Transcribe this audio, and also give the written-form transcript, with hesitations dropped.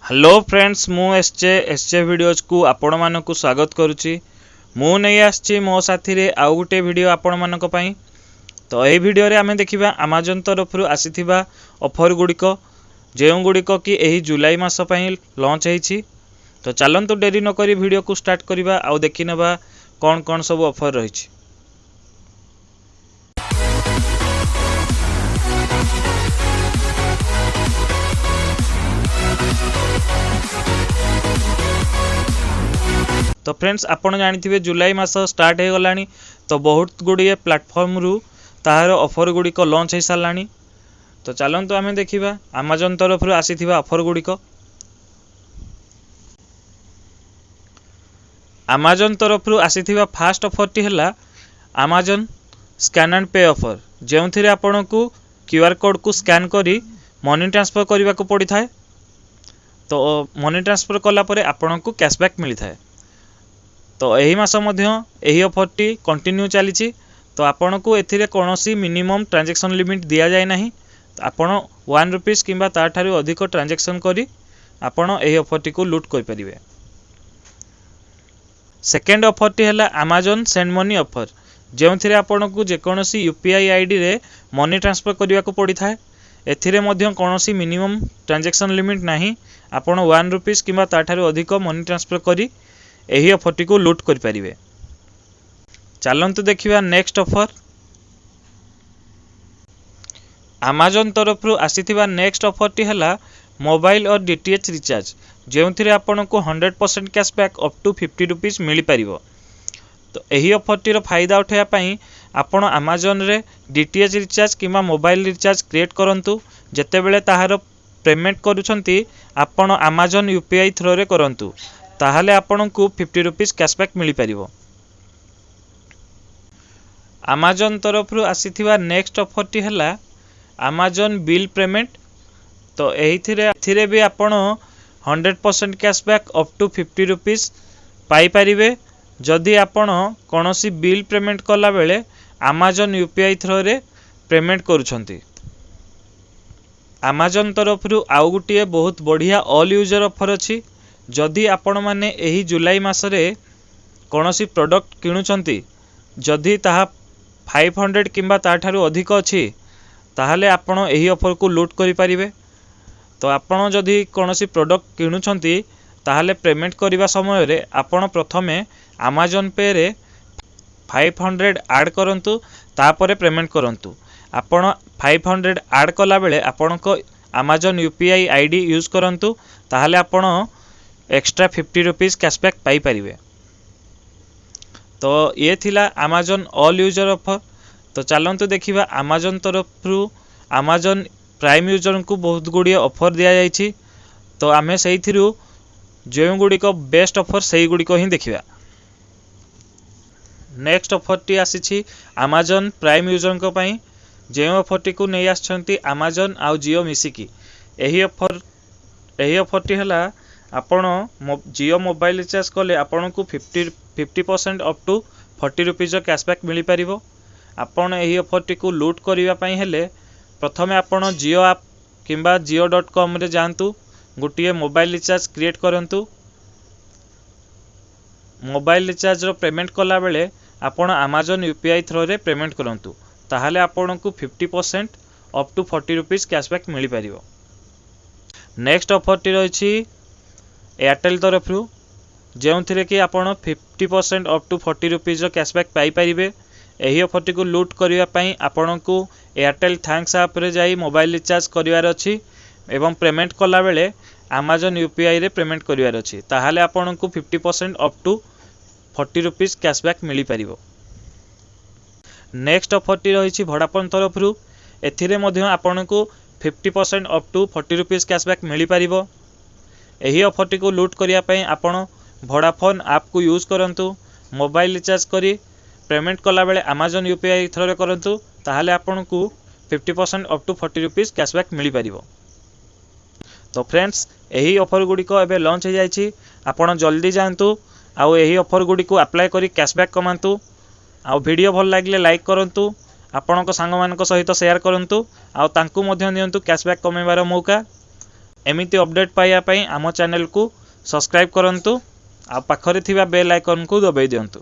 Hello friends मु SJ videos को आपण मानक स्वागत करुच्ची। मु नहीं आसी मो साथी रे आउ गोटे वीडियो आपण मानक पई। तो यही वीडियो रे आमे देखिबा अमेजन तरफ आसीथिबा ऑफर गुड़िक जो गुड़िक कि एही जुलाई मास पई लॉन्च होईची। तो चलंतु डेरी न करी वीडियो को स्टार्ट करबा आउ देखि नेबा कौन कौन सब ऑफर रहिची। तो फ्रेंड्स आपण जानिथिबे जुलाई मास स्टार्ट हो गलानी। तो बहुत गुड़िए प्लेटफॉर्म रु ताहार ऑफर गुड़िक लॉन्च हो सारानी। तो चलंतु आमे देखिबा अमेजन तरफ रु आसीथिबा ऑफर गुड़िक। अमेजन तरफ रु आसीथिबा फास्ट ऑफर टी हला अमेजन स्कैन एंड पे ऑफर, जेउथिरे आपनको क्यूआर कोड को स्कैन करी मनी ट्रांसफर करने को पड़ी थाए। तो मनी ट्रांसफर कला परे आपनको कैशबैक मिली थाए। तो यही मास मध्य यही ऑफर टी कंटिन्यू चली। तो आपन को एथिरे कोनोसी मिनिमम ट्रांजैक्शन लिमिट दिया जाए नहीं। तो आपन 1 रुपीस किंबा ताठारु अधिक ट्रांजैक्शन करी आपन यही ऑफर टी को लूट कर परिबे। सेकेंड ऑफर टी हला अमेजन सेंड मनी ऑफर, जेउथिरे आपन को जेकोनोसी यूपीआई आईडी रे मनी ट्रांसफर करने को पड़ी थाए। एथिरे मध्य कोनोसी मिनिमम ट्रांजैक्शन लिमिट नहीं। आपन 1 रुपीस किंबा ताठारु अधिक मनी ट्रांसफर करी यही ऑफर टी को लूट कर परिबे। चलंतु देखिबा नेक्स्ट ऑफर। अमेजन तरफ रु आसीथिबा नेक्स्ट ऑफर टी हला मोबाइल और डीटीएच रिचार्ज, जेउथिरे आपन को 100% कैशबैक अप टू 50 रुपीस मिली परिबो। तो यही ऑफर टी रो फायदा उठाया पई आपन अमेजन रे डीटीएच रिचार्ज किंबा मोबाइल रिचार्ज क्रिएट करंतु। जेतेबेले ताहार पेमेंट करूछंती आपन अमेजन यूपीआई थ्रो रे करंतु, ताहले आपन को 50 रुपीस कैशबैक मिली परिबो। अमेजन तरफ रु आसीथिबा नेक्स्ट ऑफर टी हला अमेजन बिल पेमेंट। तो एथिरे भी आपन 100% कैशबैक अप टू 50 रुपीस पाई परिबे जदि आपन कोनोसी बिल पेमेंट कला बेले अमेजन यूपीआई थ्रो रे पेमेंट करूछंती। अमेजन तरफ रु आउ गुटिए बहुत बढ़िया ऑल यूजर ऑफर अछि। जदि आपण माने एही जुलाई मासरे कोनोसी प्रोडक्ट किणुचंती, जदि ताहा 500 किंबा ताठारु अधिक अछि, ताहले आपण एही ऑफर को लूट करि परिबे। तो आपण जदि कोनोसी प्रोडक्ट किणुचंती ताहले पेमेंट करिबा समय रे आपण प्रथमे अमेजन पे रे 500 ऐड करंतु, तापरे पेमेंट करंतु। आपण 500 ऐड कला बेले आपण को अमेजन यूपीआई आईडी यूज करंतु, ताहले आपण एक्स्ट्रा 50 रुपीस कैशबैक पाई परिबे। तो ये थिला अमेजन ऑल यूजर ऑफर। तो चलंतु देखिबा अमेजन तरफ रु अमेजन प्राइम यूजर को बहुत गुड़िए ऑफर दिया जाइछि। तो आमे सेइथिरु जो गुड़िक बेस्ट ऑफर सेही गुड़िक ही देखिबा। नेक्स्ट ऑफर टी आसीछि अमेजन प्राइम यूजर को पई, जो ऑफर टी को नै आछंती अमेजन आउ जियो मिसिकी। एही ऑफर टी हला आपण जियो मोबाइल रिचार्ज कले आपण को 50% अप टू 40 रुपीस कैशबैक मिली परिबो। आपण एही ऑफर टी को लूट करिवा पई हेले प्रथमे आपण जियो ऐप किंबा jio.com रे जानतु, गुटिए मोबाइल रिचार्ज क्रिएट करंतु। मोबाइल रिचार्ज रो पेमेंट कला बेले आपण अमेजन यूपीआई थ्रो रे पेमेंट करंतु, ताहले आपण को 50% अप टू 40 रुपीस कैशबैक मिली परिबो। नेक्स्ट ऑफर टी रहिछि एयरटेल तरफ रु, जेउथिरे कि आपण 50% अप टू 40 रुपीस कैशबैक पाई परिबे। एही ऑफर टी को लूट करिवा पई आपण को एयरटेल थैंक्स ऐप रे जाई मोबाइल रिचार्ज करिवार अछि एवं पेमेंट कला बेले अमेजन यूपीआई रे पेमेंट करिवार अछि, ताहाले आपण को 50% अप टू 40 रुपीस कैशबैक मिली परिबो। नेक्स्ट ऑफर टी रहिछि वोडाफोन तरफ रु, एथिरे मध्य आपण को 50% अप टू 40 रुपीस कैशबैक मिली परिबो। एही ऑफर टी को लूट करिया पई आपण वोडाफोन ऐप को यूज करंतु, मोबाइल रिचार्ज करी पेमेंट कला बेले अमेजन यूपीआई थ्रो रे करंतु, ताहाले आपण को 50% अप टू 40 रुपीस कैशबैक मिली परिबो। तो फ्रेंड्स यही ऑफर गुड़िक एबे लॉन्च हो जाइछि, आपण जल्दी जानतु आउ यही ऑफर गुड़ी को अप्लाई करी कैशबैक कमांतु। आउ वीडियो भल लागिले लाइक करंतु, आपणक सांग मानक सहित शेयर करंतु, आउ तांकु मध्य दियंतु कैशबैक कमेबार मौका। एमिति अपडेट पाइबा पई आम चैनल को सब्सक्राइब करंतु आ पाखरे थिबा बेल आइकन को दबाई दियंतु।